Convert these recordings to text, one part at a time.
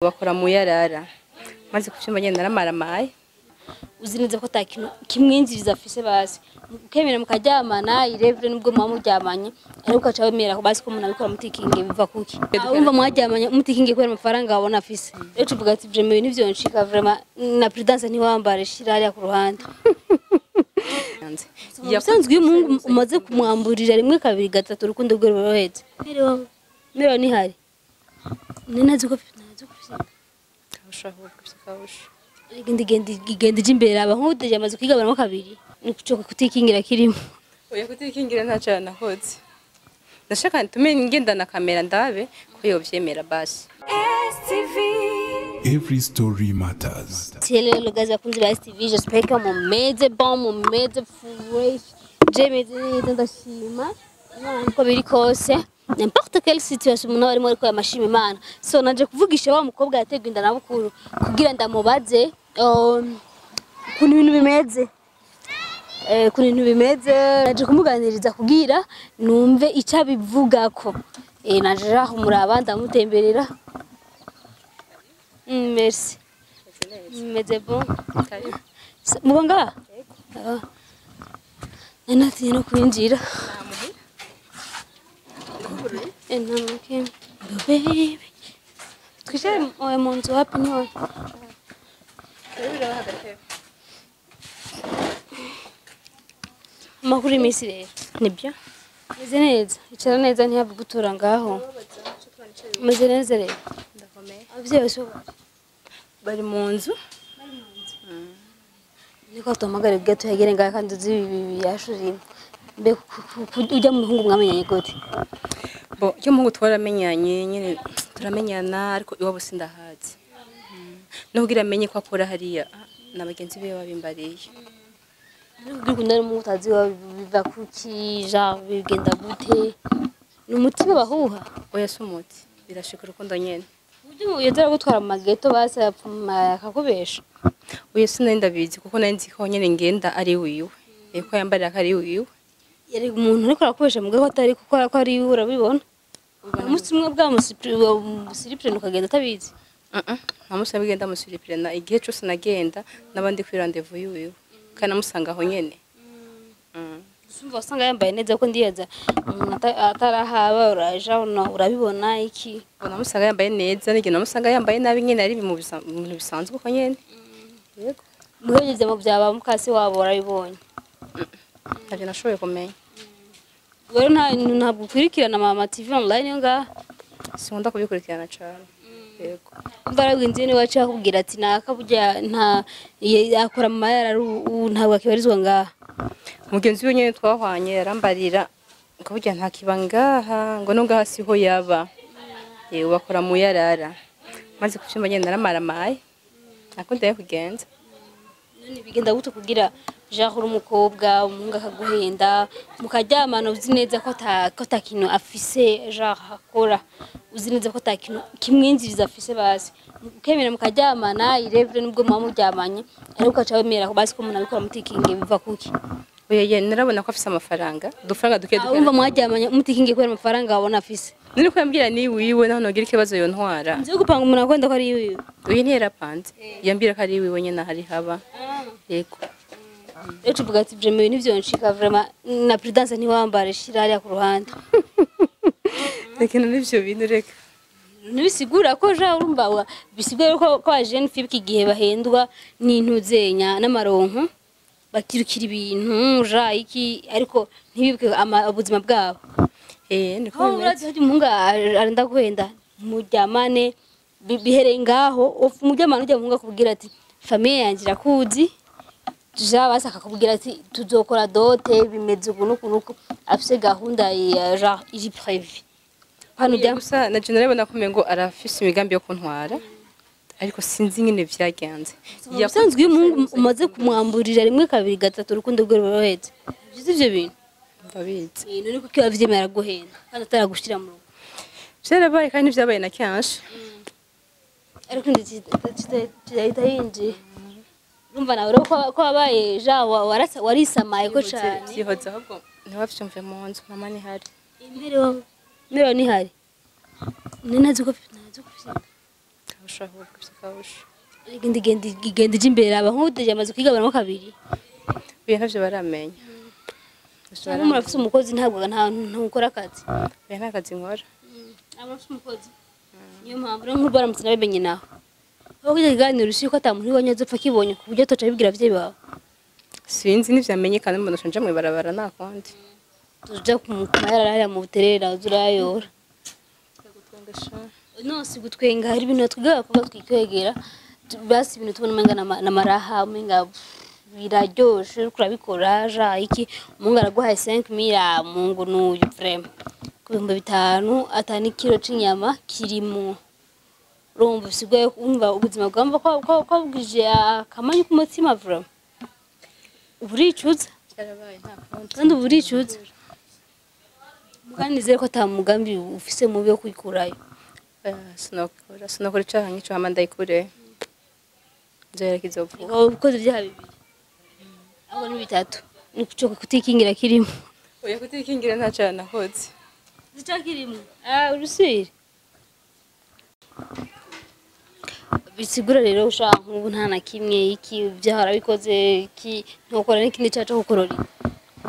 bakora mu yarara maze kucyumva nyene naramaramaye uzineze ko takintu kimwinjiriza afise basi ukemera mukaryamana irevre nubwo mwa muryamanye ariko ukaca wemera ko basi ko umuntu abikora mutikinge biva kuki wumva mwaryamanye mutikinge kubera amafaranga abona afise rero tuvuga ati vraiment nivyo nshika vraiment na prudence ntiwambare shirari ku ruhande yasanzwe uyu mungu umaze kumwamburira rimwe kabiri gatatu urukundo rwe rworohetse mero ni hari ninazi ko igenda imbere aba nk'udeje amaze kwigabana kabiri nikucoka kutikingira kirimo oya kutikingira nta cyane nahoze ndashaka ntume ngendana kamera ndabe ko yovyemera basi STV Every story matters. Hello guys, akunzi ba STV, j'espère que mumeze bon, mumeze fresh. J'aime ndashima. Nko biri kose. N'importe quelle situation umuntu arimo ariko yamashima Imana. So naje kuvugisha wa mukobwa yategwa inda nabukuru kugira ndamubaze kuntu ibintu bimeze. Kuntu ibintu bimeze naje kumuganiriza kugira numve icabivugako. Naje aho muraba ndamutemberera. Merci. Meze bon. Mubanga? Nanatinye no kwinjira. Namuke. Baby. Twishare mu nzu wapi niho? Makuru imisi rero. Nibyo? Meze neza. Icara neza ntihabe gutura ngaho. Meze neza rero. Ndakomeye. Abavyeyi so bari mu nzu niko tomagare gato yagere ngaha kandi uzi yashurira mbe ujya mu hungu mwamenyanye gute bo cyo mungu twaramenyanye nyene turamenyana ariko iwabo sindahazi no kugira amenye ko akora hariya nabagenzi be babimbariye nubwo ndari mu utazi biva kuki ja bigenda gute n'umutima bahuha oya sumuti birashika urukundo nyene ujye yedera gutwara mageto base akakubesha uye sinenda bizi kuko nanzi ko nyene ngenda ari wiwe eko yambarira ko ari wiwe yari umuntu ariko arakubesha mugabo atari kuko ari wiwe urabibona umunsi umwe bwa musiripre nukagenda tabizi namusa bigenda musiripre na igihe cyose nagenda nabandi kuri rendezvous yiwe kana musanga aho nyene Sumva usanga yambaye neza ko ndiyaza atarahaba uraja urabibona iki namusanga yambaye neza nige namusanga yambaye nabi nyene ari mu bintu bisanzwe ko nyene yego muhegeze mu byaba mukasi wabo urabibonye ntabyo nashoboye kumenya rero ntabwo ukurikirana mama TV online nga sinkunda kubikurikirana cyane yego mbaraga inzini wacu akubwira ati nakabujya nta yakora mu mayara ntabwo akibarizwa ngaha mugenzi we nyene twahwanye yarambarira akabujya nta kibangaha ngo no ngaha siho yaba yewe bakora mu yarara maze kucyumva nyene naramaramaye nakundaye kugenda none bigenda gute kugira genre umukobwa umunga akaguhenda mukaryamana uzi neza ko takintu afise genre akora uzi neza ko takintu kimwinjiriza afise basi ukemera mukaryamana irevre nubwo mwa muryamanye ariko ukaca wemera ko basi ko umuntu abikora mutikinge biva kuki oya narabona ko afise amafaranga dufaranga duke wumva mwaryamanye mutikinge kubera amafaranga abona afise niko yambwira ni wiwe naho nogira ikibazo yo ntwara nzi gupanga umuntu akwenda ko ari wiwe uyu ntiyarapanze yambwira ko ari wiwe nyene hari haba yego rero tuvuga ati vraiment nivyo nshika vraiment na prudence ntiwambare shirari ku ruhande reka nivyo bintu reka nibisigura ko ja urumba bisigura ko kwa jeune fille kigihe bahendwa n'intuzenya n'amaronko bakirukira ibintu ja iki ariko ntibibuke ubuzima bwabo niko bimeze munga arenda guhenda muryamane bihereye ngaho muryamane ujya munga kubwira ati famille yanjye irakuzi ja basaka kubwira ati tuzokora dote bimeze ukuntu afise gahunda ya ja iri prévu hano gusa na general nakomeye ngo arafise imigambi yo kuntwara ariko sinzi nyine vyagenze yasanzwe uyu mungu umaze kumwamburira rimwe kabiri gatatu urukundo rwe rworohetse byize ivyo bintu ndabizi none kuko yavyemera guhenda kandi ataragushira mu rugo vyarabaye kandi vyabaye na kenshi ariko ndahita yinjiye urumva nawe ko wabaye ja warisamaye ko cane vyihoza ahubwo ntiwavyumve mu nzu mama ni hari mero ni hari ninazi ko kabusha ahubwo kabusha igenda ije imbere abankudeje amaze kwigabanamo kabiri uyu ntavyo baramenya cyangwa murafise umukozi ntabwo ntukora akazi uyu nta kazi nkora amafise umukozi niyo mpamvu rero nk'ubu baramutse nabimenye naho aho kujya kiganiro ushiko atamuntu iwanyu azopfa kibonye ku buryo toca bibwira abavyeyi bawe sinzi n'ivyamenye kandi mbona shonje mwibarabara nakondi tuja kumayarara mu buterera uzurayora no si gutwenga hari ibintu twiga kuba twikwegera basi ibintu tubona umenga na maraha umenga biraryoshe kurabikora ja iki umungu araguhaye 5000 mungu n'uyu vraiment ku 500 atani kilo c'inyama kirimo rumva usigaye umva ubuzima bwamba ko bwije akamanyu k'umutima vraiment uburicuza cyarabaye nta konti kandi uburicuza muganizere ko atamugambi ufise mubi yo kwikurayo sinokora icaha nk'ico hama ndayikure nzera kizovuga ukoze ibyaha bibiri ahubwo ni bitatu ni kucoka kutikingira kirimo oya kutikingira nta caha nakoze zica kirimo urusire bisigura rero ushaka nk'ubu nta na kimwe iki byahora bikoze iki ntokora n'ikindi caca kukorora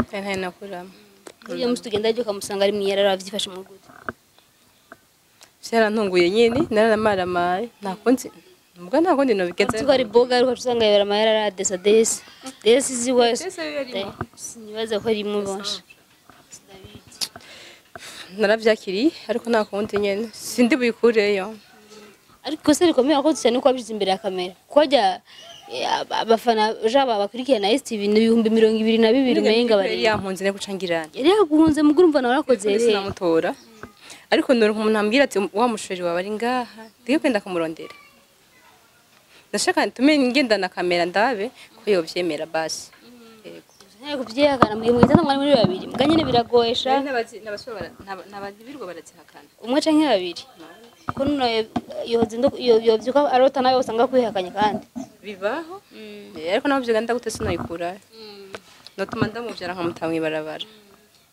nta nakuramo iyo musi tugenda ryo kamusanga ari mwiyara aravyifashe mu gute vyarantunguye nyene naramaramaye nakunzi mbwa ntabwo ndi nobigeze tuko ari boga ariko usanga yara mayara ara desa desi ziwese nibaza ko ari mu bonshi naravyakiriye ariko nta kundi nyene sindi buyikureyo ariko se rikomeye ko cyane ko abishize imbere ya kamera kwajya abafana jaba bakurikirana STV ni 2022 menga bari yampunze ne gucangirana yari yaguhunze mugurumva nawe warakoze rero sinamutora ariko nuri umuntu ambwira ati wa musheri wawe ari ngaha ndiye kwenda kumurondera ndashaka tumenye ngendana kamera ndabe ko yovyemera basi yego ntego byihakana mu gitanda mwari muri babiri muganye ne biragoyesha n'abazibirwa barazihakana umwe canke babiri ko nuno yovyuka arota nawe usanga kwihakanye kandi bibaho ariko naho vyoganda gute sinayikura notuma ndamuvyara nkamutanga ibarabara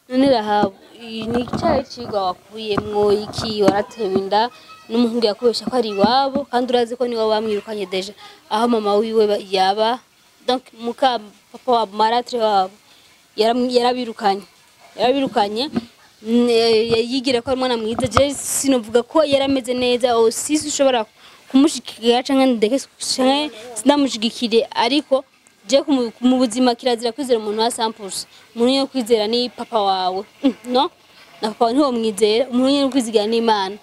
none rahabu ni cyayi cigwa wakuyemwo iki waratewe inda n'umuhungu yakubesha ko ari iwabo kandi urazi ko niwe bamwirukanye deja aho mama wiwe yaba donc muka papa wa maratre wabo yarabirukanye yigira ko mwana mwiza je sinovuga ko yarameze neza o sisi ushobora kumushikira canke ndeke canke sinamushigikire ariko je mu buzima kirazira kwizera umuntu wa 100% umuntu yo kwizera ni papa wawe no na papa niho mwizera umuntu yo kwizigana n'Imana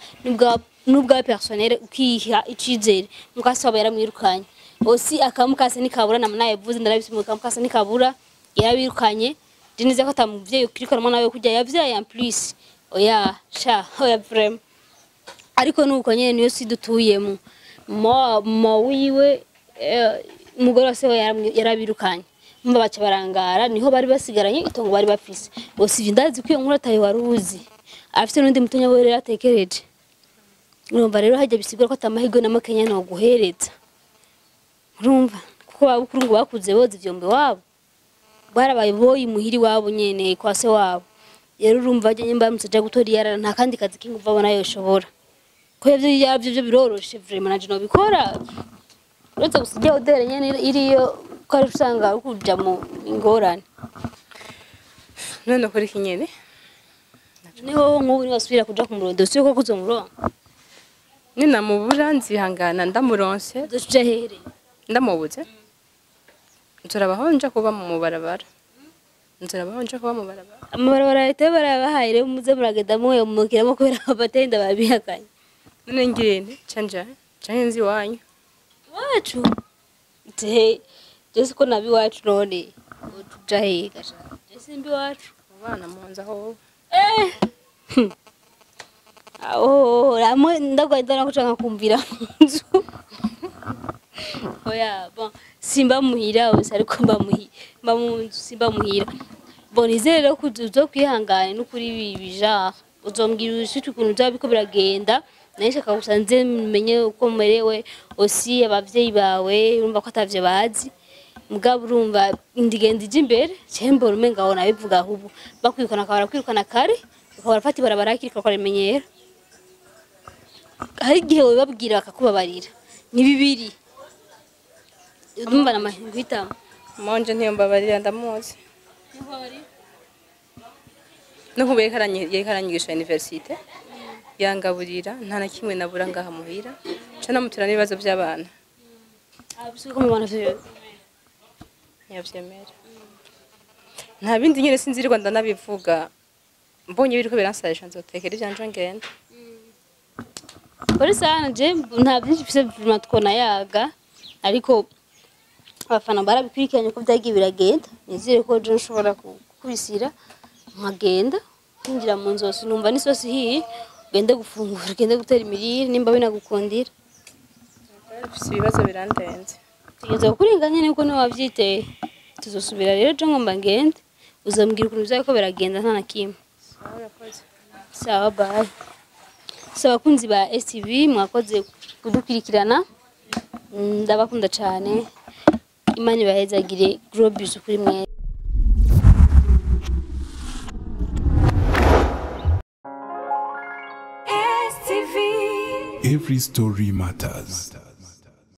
nubwa personnel ukiha icizere mukasi waba yaramwirukanye osi akamukase nikabura namna yavuze ndarabise mukamukase nikabura yarabirukanye dinize ko atamuvyeyi ukiriko namwana we kujya yavyaye en plus oya vraiment ariko nuko nyene niyo sidutuyemo mo wiwe umugore wase yarabirukanye mba baca barangara niho bari basigaranye itongo bari bafise osi ndazi ko iyo nkuru ataye waruzi afite n'undi mutonya we rero atekereje urumva rero hajya bisigura ko atamahirwe na makenya no guhereza urumva kuko babukuru ngo bakuze boze ivyombe wabo barabaye boyi muhiri wabo nyene kwa se wabo rero urumva ajye nyimba mutsaje gutora yarara nta kandi kazi kinguva abona yoshobora ko yavyo biroroshe vraiment naje no bikora uretse gusijya odere nyene iriyo ko ari usanga kuja mu ingorane none kuri kinyene niho nk'ubu ni wasubira kuja ku murondo siko ko kuzomuronka nina mubura nzihangana ndamuronse dusuje here ndamubuze nzurabaho nja kuba mu barabara amabarabara leta barabahaye rero muze muragenda muwe mukiramo kubera abatenda babihakanye none ngirene canja nzi wanyu wacu Jesi ko nabi wacu none tuja he gasha Jesi mbi wacu abana munza ho ramwe ndagwenda no kucanga kumvira nzu oya bon simba muhira wese ariko mba mu nzu simba muhira bon izere ko uzo kwihangana n'ukuri bija uzombwira ushitse ukuntu zabiko biragenda nashaka gusanze menye uko merewe osi abavyeyi bawe urumva ko atavye bazi mugabo urumva indigenda ije imbere cyembo rumenga wona bivuga hubu bakwikona kabara kwirukana kare bakabara fati barabara kiriko kwaremenyera hari igihe bababwira bakakubabarira ni bibiri ndumva namahingwita monje ntiyo mbabarira ndamuzi no kubeye karanyigisha universite yangaburira nta na kimwe nabura ngaha muhira ca namutura n'ibibazo by'abana abisuko mu bana vyo ntiyavyemera nta bindi nyine sinzirirwa ndanabivuga mbonye biriko biransarisha nzotekera ivyanje ngenda Polisi je nta byinshi bifite vraiment twona yaga ariko abafana barabikurikiranye ko byagiye biragenda nizere ko je nshobora kubisira nkagenda kwinjira mu nzosi numva n'isosi hiye gende gufungura gende gutera imirire nimba binagukundira bifise ibibazo birandenze tugeze kurenganya nibwo no wavyiteye tuzosubira rero je ngomba ngende uzambwira ukuntu bizako biragenda nta na kimwe sawa bye sawa kunzi ba STV mwakoze kudukurikirana ndabakunda cyane Imana ibahezagire globus kuri mwe Every story matters.